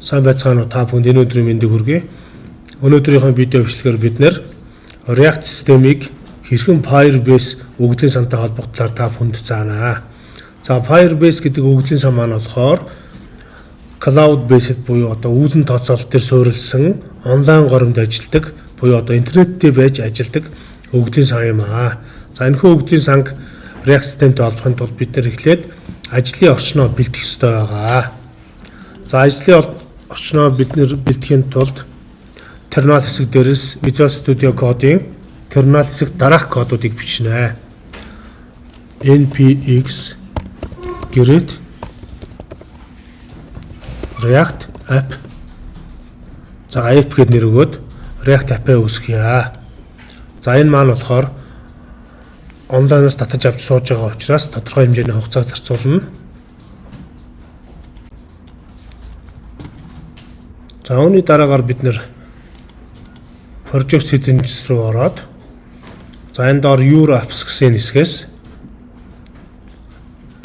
Сайн байцгаана уу та бүхэнд энэ өдрийн мэндийг хүргэе. Өнөөдрийнхөө видео бичлэгээр бид нэр React системийг хэрхэн Firebase өгөгдлийн сантай холбогдлоор та бүхэнд заана. За Firebase гэдэг өгөгдлийн сан маань болохоор cloud based буюу одоо үүлэн тооцоололт төр суурилсан онлайн горимд ажилладаг буюу одоо интернеттэй байж ажилладаг өгөгдлийн сан юм аа. За энэхүү өгөгдлийн санг React системтэй холбохын тулд бид нэр эхлээд ажлын орчноо бэлтгэх ёстой байгаа. За ажлын орчноо бид нэр бэлтгэхийн тулд terminal хэсэг дээрээс Visual Studio Code-ийн terminal хэсэг дараах кодуудыг бичнэ. npx grid React app. За app гэд нэр өгөөд React app-аа үүсгье. За энэ маань болохоор онлайнаас татаж авч сууж байгаа учраас тодорхой хэмжээний хугацаа зарцуулна. За үүний дараагаар бид нэр project settings руу ороод за энэ доор your apps гэсэн хэсгээс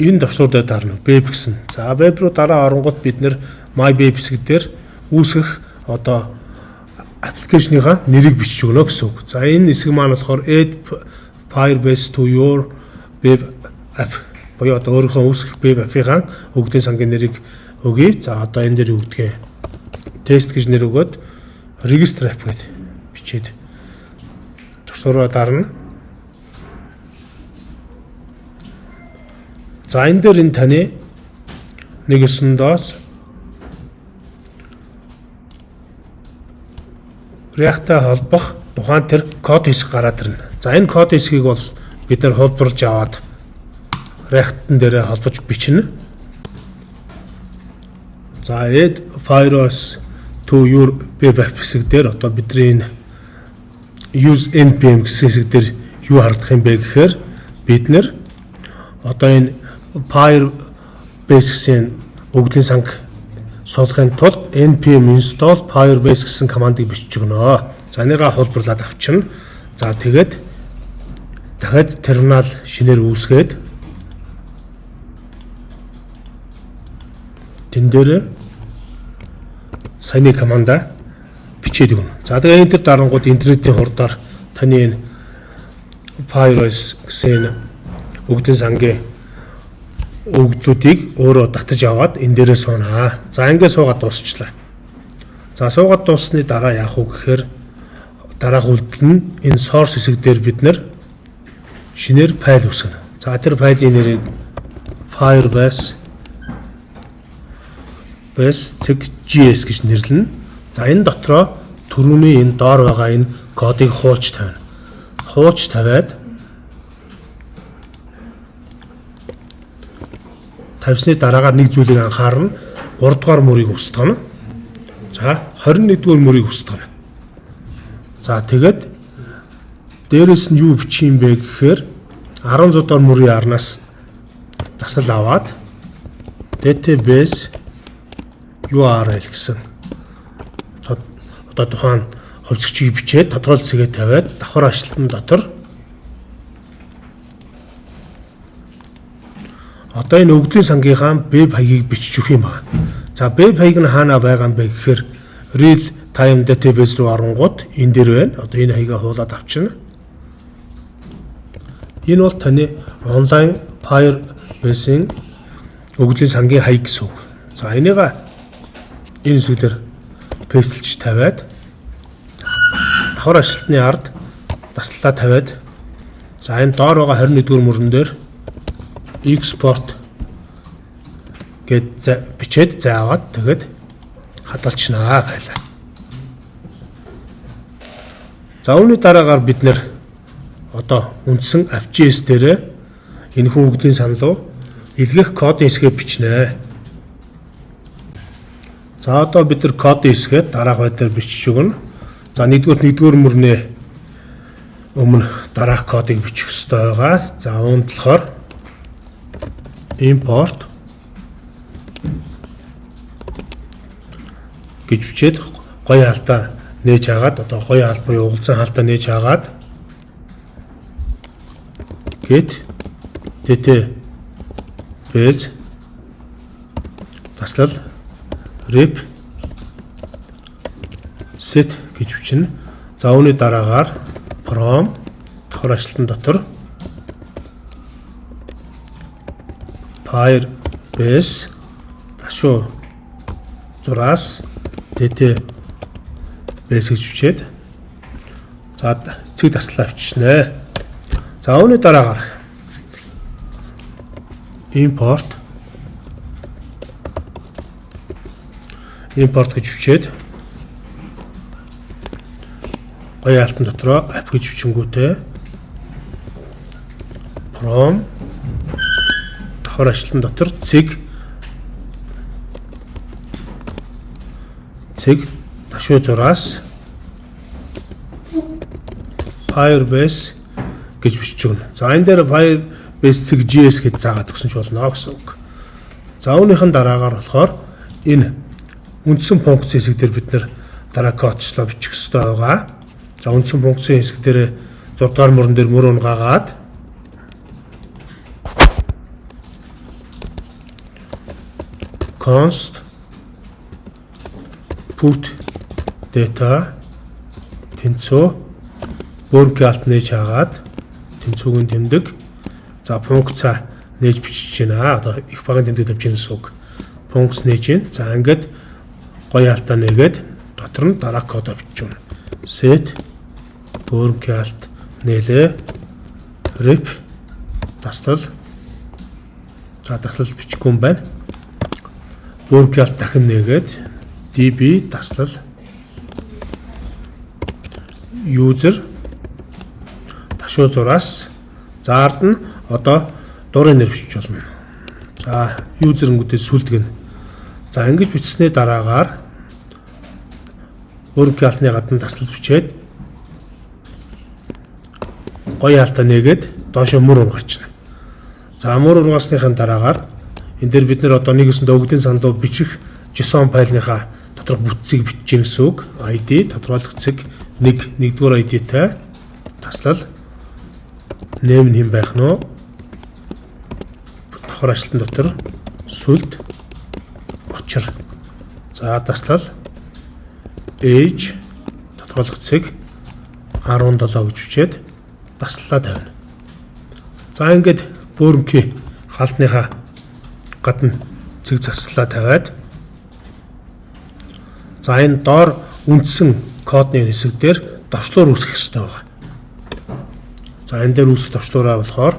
энэ төвшрүүдэд дарна web гэсэн. За web руу дараа оронгууд бид нэр my web хэсэг дээр үүсгэх одоо аппликейшныхаа нэрийг бичиж өгнө гэсэн үг. За энэ хэсэг маань болохоор add Firebase to your web app буюу одоо өөрийнхөө үүсгэх web app-ийн өгөгдлийн сангийн нэрийг өгье. За одоо энэ дээр юу гэдгийг тест гэж нэр өгөөд register app гэд бичээд төвшрүүрөө дарна. За энэ дээр энэ таны нэг өсөндөөс React-тай холбох тухайн тэр код хэсэг гараад ирнэ. За энэ код хэсгийг бол бид нэр хөлбөрлж аваад React-н дээрээ холбож бичнэ. За add Firebase to your web app хэсэг дээр одоо бидний энэ use npm гэсэн хэсэг дээр юу харагдах юм бэ гэхээр бид нэр одоо энэ Firebase гэсэн өгөгдлийн санг суулгахын тулд npm install Firebase гэсэн командыг бичиж өгнө. За энийгээ хөлбөрлөөд авчна. За тэгээд дахиад терминал шинээр үүсгээд тэн дээр саяны команда бичээд өгнө. За тэгээд энэ төр дарангууд интернетийн хурдаар таны энэ Firebase гэсэн өгөгдлийн сангийн өгөгдлүүдийг өөрөө татаж аваад энэ дээрээ суунаа. За ингээд суугаад дуусчлаа. За суугаад дууссаны дараа яах вэ гэхээр дараах үйлдэл нь энэ source хэсэг дээр бид нэр шинээр файл үүсгэнэ. За тэр файлын нэрийг Firebase.js гэж нэрлэнэ. За энэ дотроо түрүүний энэ доор байгаа энэ кодыг хууч тавина. Хууч тавиад тавьсны дараагаар нэг зүйлийг анхаарна. 3 дугаар мөрийг устгана. За 21 дугаар мөрийг устгана. За тэгээд дээрэс нь юу бичих юм бэ гэхээр 16 дугаар мөрийн арнаас дасал аваад database URL гэсэн одоо тухайн хувьсгчийг бичээд тодорхойлол хэсгээ тавиад давхар ажилтны дотор одоо энэ өгөгдлийн сангийнхаа веб хаягийг бичиж өгөх юм байна. За веб хаяг нь хаана байгаа юм бэ гэхээр real time database руу оронгууд энэ дээр байна. Одоо энэ хаягаа хуулаад авчна. Энэ бол таны онлайн Firebase-ийн өгөгдлийн сангийн хаяг гэсэн үг. За энийг энэ хэсэг дээр пэйстлж тавиад давхар ажилтны ард таслалаа тавиад за энэ доор байгаа 21 дугаар мөрөн дээр export гэд бичээд зааваад тэгээд хадгалчихнаа файлаа. За үүний дараагаар бид нэр одоо үндсэн AppJS дээр энэхүү өгөгдлийн сан руу илгээх кодын хэсгээ бичнэ. За одоо бид нар кодын хэсгээд дараах байдлаар бичиж өгнө. За нэгдүгээр мөрнөө өмнө дараах кодыг бичих ёстой байгаа. За үүнд болохоор import гэж бичээд гоё хаалтаа нээж хагаад одоо гоё хаалт буюу угалзан хаалтаа нээж хагаад get database таслал rep set гэж бичнэ. За үүний дараагаар from давхар ажилтан дотор Firebase дашуу зураас database гэж бичээд за эцэг таслаа авчирнэ. За үүний дараагаар import гэж бичээд гоё алтан дотроо app гэж бичингүүтээ from давхар ажилтан дотор цэг дашуу зураас Firebase гэж бичиж өгнө. За энэ дээр Firebase цэг JS гэж заагаад өгсөн ч болно гэсэн үг. За үүнийхэн дараагаар болохоор энэ үндсэн функц хэсэг дээр бид нэр дараа кодчлоо бичих хэрэгтэй байгаа. За үндсэн функцийн хэсэг дээр 6 дугаар мөрөн дээр мөр унгаад const put data тэнцүү бүргийн алт нээж хагаад тэнцүүгийн тэмдэг за функцаа нээж бичиж байна. Одоо их багын тэмдэг тавьж байна гэсэн үг. Функц нээж байна. За ингээд гоё алтаа нээгээд дотор нь дараа код бичиж өгнө. Set бүргийн алт нээлээ ref таслал. За таслал бичихгүй юм байна. Бүргийн алт дахин нээгээд db таслал user дашуу зураас заард нь одоо дуурын нэр бичиж болно. За user-нгүүдээ сүлдгэн. За ингэж бичснээр дараагаар бүргийн алтны гадна таслал бичээд гоё алтаа нээгээд доошо мөр ургачна. За мөр ургаасныхаа дараагаар энэ дээр бид нэр одоо нэгсэндээ өгдийн саналуу бичих JSON файлныхаа доторх бүтцийг бичиж гин гэсэн үг. ID тодорхойлох цэг 1-р ID-тай таслал name нь хэн байх нь вэ? Давхар ажилтан дотор сүлд очир. За таслал age тодорхойлох цэг 17 гэж бичээд таслалаа тавина. За ингээд бүрэнхий халтныхаа гадна цэг заслалаа тавиад за энэ доор үндсэн кодны хэсэг дээр товчлуур үүсгэх хэрэгтэй байна. За энэ дээр үүсэх товчлуураа болохоор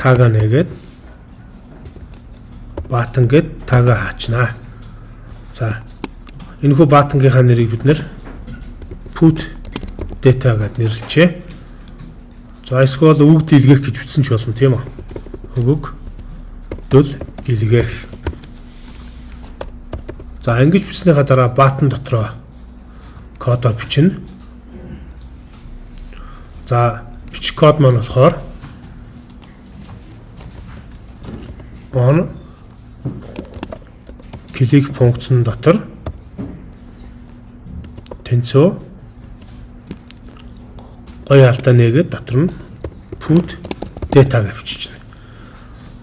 тага нээгээд button гэд тага хаачнаа. За энэхүү button-гийнхаа нэрийг бид нэр put data гэд нэрлэжээ. За эсвэл үг дэлгэх гэж бичсэн ч болно тийм үү? Үг дэл илгээх. За ингэж бичснийхаа дараа button дотроо кодоо бичнэ. За бичих код маань болохоор on click функцэн дотор тэнцүү гоё алтаа нээгээд дотор нь put data гэж бичиж байна.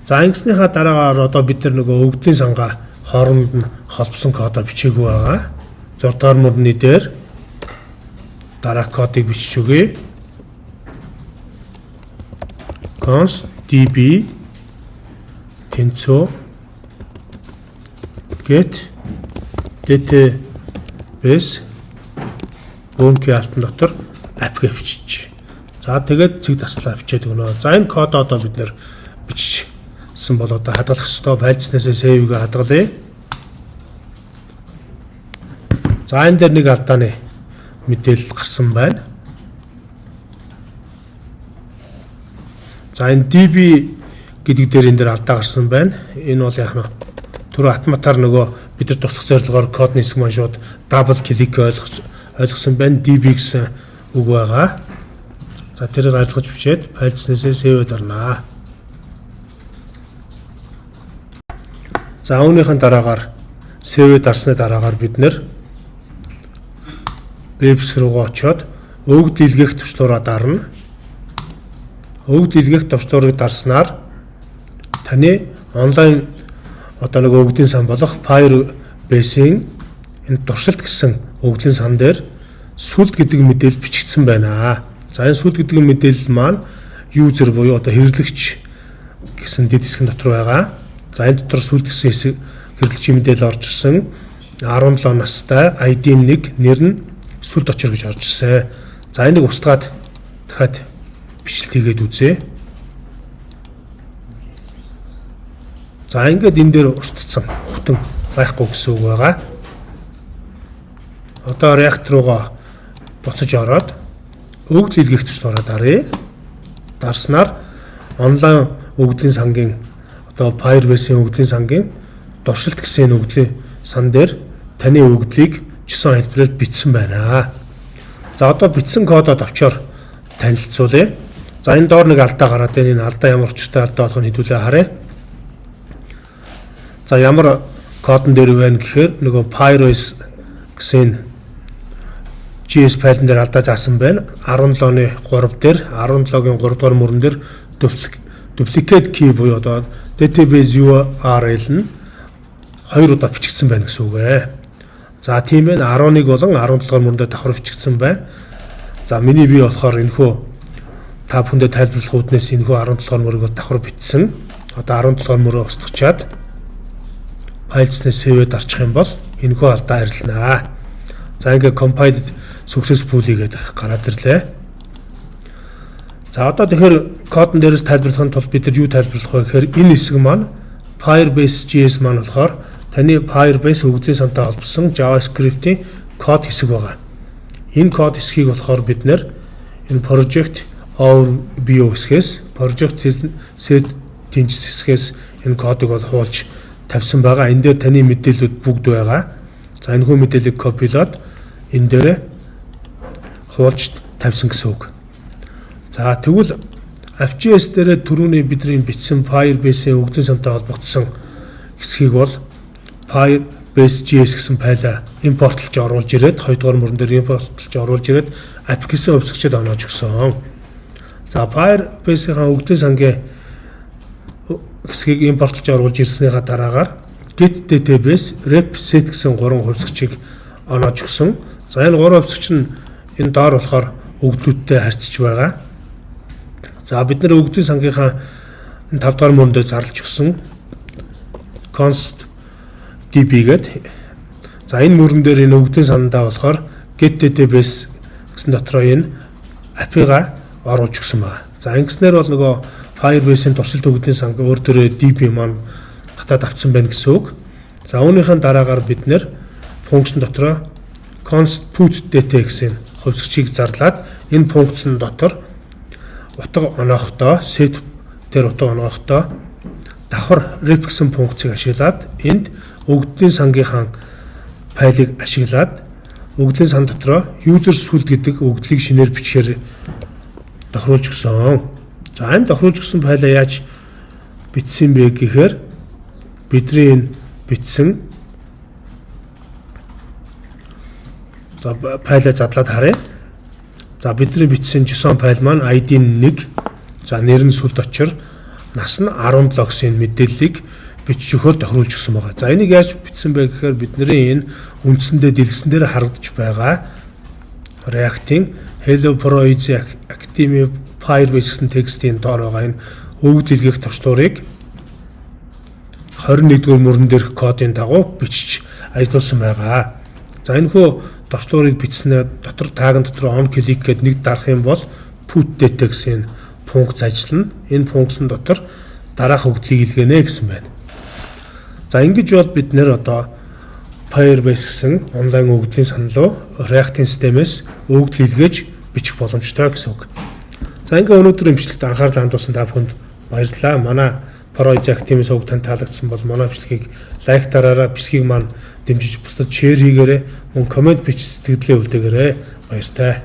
За ингэснийхаа дараагаар одоо бид нөгөө өгдлийн сангаа хооронд нь холбосон кодоо бичээгүй байгаа. 6 дугаар мөрний дээр дараа кодыг бичиж өгье. const db тэнцүү get database бүрэнхий алтан дотор app гэж бичиж. За тэгээд цэг таслаа бичээд өгнө. За энэ код одоо бид нэр бичсэн бол одоо хадгалах ёстой. Файлзнасаа save-ийг хадгалъя. За энэ дээр нэг алдааны мэдээлэл гарсан байна. За энэ db гэдэг дээр энэ дээр алдаа гарсан байна. Энэ бол яг нь түр автоматар нөгөө бид нар туслах зорилгоор кодны хэсэг маань шууд дабл клик ойлгосон байна. db гэсэн үг байгаа. За тэрийг ойлгож бичээд файлзнасаа save-д орноо. За үүнийхэн дараагаар save-д орсны дараагаар бид нэр веб руу очиод өгд дэлгэх төвчлөрөө дарна. Өгд дэлгэх төвчлөрийг дарснаар таны онлайн одоо нэг өгдийн сан болох Firebase-ийн энэ туршилт гэсэн өгөгдлийн сан дээр сүлд гэдэг мэдээлэл бичигдсэн байна. За энэ сүлд гэдэг мэдээлэл маань user буюу одоо хэрэглэгч гэсэн дэд хэсгийн дотор байгаа. За энэ дотор сүлд гэсэн хэсэг хэрэглэгчийн мэдээлэл орж ирсэн. 17 настай ID 1 нэр нь сүлд очор гэж орж ирсэн. За энийг устгаад дахиад бичлэлт хийгээд үзье. За ингээд энэ дээр устдсан бүтэн байхгүй гэсэн үг байгаа. Одоо React руугаа буцаж ороод өгөгдөл илгээгчд ороод аръя. Дарснаар онлайн өгөгдлийн сангийн одоо Firebase-ийн өгөгдлийн сангийн дуршилт гэсэн өгөгдлийн сан дээр таны өгөгдлийг JSON хэлбэрээр бичсэн байна. За одоо бичсэн кодод авчаар танилцуулъя. За энэ доор нэг алдаа гараад байна. Энэ алдаа ямар учиртай алдаа болохыг хэдүүлээ харъя. За ямар кодон дээр байна гэхээр нөгөө Firebase гэсэн JS файлн дээр алдаа заасан байна. 17-ны 3 дээр 17-гийн 3 дугаар мөрөн дээр duplicate key буюу одоо database URL нь 2 удаа бичигдсэн байна гэсэн үг ээ. За тийм байна. 11 болон 17 дугаар мөрөндөө давхар бичигдсэн байна. За миний бий болохоор энэхүү та бүхэндээ тайлбарлах үүднээс энэхүү 17 дугаар мөрөөгөө давхар бичсэн. Одоо 17 дугаар мөрөө устгачаад файлснээ save-д арчих юм бол энэхүү алдаа арилнаа. За ингээд compiled successfully гэдэг гараад ирлээ. За одоо тэгэхээр кодон дээрээс тайлбарлахын тулд бид нар юу тайлбарлах вэ гэхээр энэ хэсэг маань Firebase JS маань болохоор таны Firebase өгөгдлийн сантай холбосон JavaScript-ийн код хэсэг байгаа. Энэ код хэсгийг болохоор бид нэр энэ project overview хэсгээс project settings хэсгээс энэ кодыг бол хуулж тавьсан байгаа. Энэ дээр таны мэдээлэлүүд бүгд байгаа. За энэ хүү мэдээллийг копилоод энэ дээр хуулж тавьсан гэсэн үг. За тэгвэл AppJS дээр түрүүний бидний бичсэн Firebase-ийн өгөгдлийн сантай холбогдсон хэсгийг бол Firebase JS гэсэн файлаа импортлж оруулж ирээд 2 дугаар мөрөн дээр импортлж оруулж ирээд app гэсэн хувьсгчд оноож өгсөн. За Firebase-ийн өгөгдлийн сангийн хэсгийг импортлж оруулж ирснийхаа дараагаар get database rep set гэсэн 3 хувьсгчийг оноож өгсөн. За энэ 3 хувьсгч нь энэ доор болохоор өгөгдлүүдтэй харьцаж байгаа. За бид нар өгөгдлийн сангийнхаа 5 дугаар мөрөндөө зарлж өгсөн const db гэдэг. За энэ мөрөн дээр энэ өгөгдлийн сандаа болохоор get database гэсэн дотроо энэ API-га оруулж өгсөн байна. За ингэснээр бол нөгөө Firebase-ийн туршилт өгөгдлийн санг өөр дөрөө db маань татаад авсан байна гэсэн үг. За үүнийхэн дараагаар бид нэр функшн дотроо const put data гэсэн хувьсгчийг зарлаад энэ функцн дотор утга оноохтой set дээр утга оноохтой давхар rep гэсэн функцийг ашиглаад энд өгөгдлийн сангийнхаа файлыг ашиглаад өгөгдлийн сан дотроо user сүлд гэдэг өгөгдлийг шинээр бичгээр тохируулж өгсөн. За энэ тохируулж өгсөн файлаа яаж бичсэн бэ гэхээр бидний энэ бичсэн за файлаа задлаад харъя. За бидний бичсэн JSON файл маань ID 1, за нэр нь сүлд очор, нас нь 17 гэсэн мэдээллийг бичиж өгөхөөр тохируулж өгсөн байгаа. За энийг яаж бичсэн бэ гэхээр бидний энэ үндсэндээ дэлгэсэн дээр харагдаж байгаа React-ийн Hello Pro Easy Active Firebase гэсэн текстийн доор байгаа энэ өгөгдөл илгээх товчлуурыг 21-р мөрөн дээрх кодын дагуу бичиж ажиллуулсан байгаа. За энэ хөө товчлуурыг бичснээр дотор тагн дотор on click гэдэг нэг дарах юм бол put data гэсэн функц ажиллана. Энэ функцэн дотор дараах өгөгдлийг илгээнэ гэсэн байна. За ингэж бол бид нэр одоо Firebase гэсэн онлайн өгөгдлийн сан руу React-ийн системээс өгөгдөл илгээж бичих боломжтой гэсэн үг. За ингээ өнөөдрийн бичлэгт анхаарлаа хандуулсан та бүхэнд баярлалаа. Манай Pro Easy Active-с үг тань таалагдсан бол манай бичлэгийг лайк дараарай, бичлэгийг маань дэмжиж бусдад шеэр хийгээрэй, мөн комент бич сэтгэлдээ үлдээгээрэй. Баяртай.